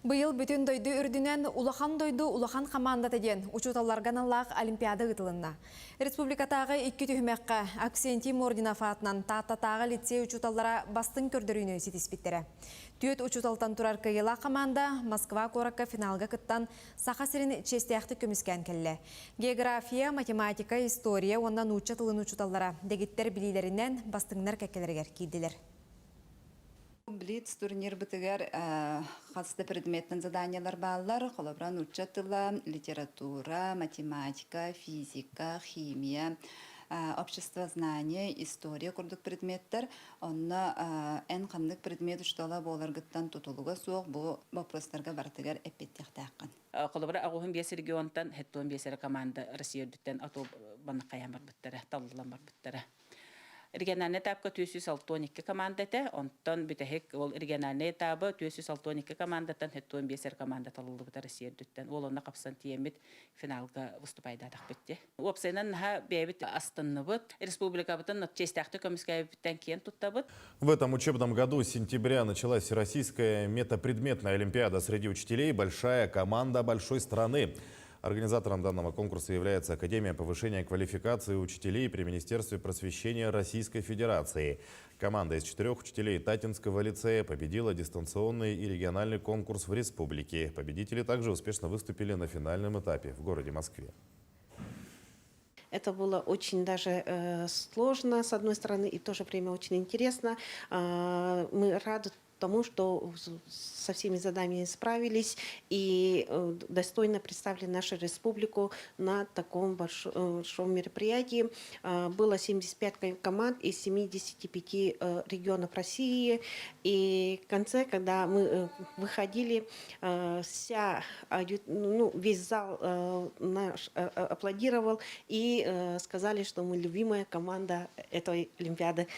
Быйыл бүтін дойду үрдінен улахан дойду улахан команда теден учуталарган аллах олимпиада ытылынна. Республикатағы 2 түхмәкка Аксентим Орденов атынан тағы лицей учуталлара бастын көрдірүйіні сетиспеттері. Түйет учуталтан турар кыйыла команда Москва коракка финалга кыттан сахасырын честияқты көміскен келі. География, математика, история, ондан учатылын учуталлара дегиттер билилерінен бастыңнар кәкелергер кейділер. Блиц турнир бітігер қасты предметтен заданиялар балалар, қолабран учатыла, литература, математика, физика, химия, общество знания, история күрдік предметтер. Онна ән қандық предмет ұштала боларғыттан тұтылуға соқ бұл вопростарға бартығар әппеттіқті аққан. Қолабра ағуын бесі регионтан, хеттуын бесі команда Россия дүттен ату баны қаян бар бүттері, талылан бар бүттері. Региональный этапка 262 командаты, онтон битехек ол региональный этабы 262 командатан хеттуын бесер команда талылы бұта Россия дүттен. Ол онна қапсан тиемет финалға выступайдадық бітті. Опсайнан ха бәйбіт астынны бұд. Республика бұтын честяқты көміскай біттен кейін тұтта бұд. В этом учебном году с сентября началась Всероссийская метапредметная олимпиада среди учителей «Большая команда большой страны». Организатором данного конкурса является Академия повышения квалификации учителей при Министерстве просвещения Российской Федерации. Команда из 4 учителей Татинского лицея победила дистанционный и региональный конкурс в республике. Победители также успешно выступили на финальном этапе в городе Москве. Это было очень даже сложно, с одной стороны, и в то же время очень интересно. Мы рады тому, что со всеми заданиями справились и достойно представили нашу республику на таком большом мероприятии. Было 75 команд из 75 регионов России. И в конце, когда мы выходили, весь зал наш аплодировал и сказали, что мы любимая команда этой Олимпиады.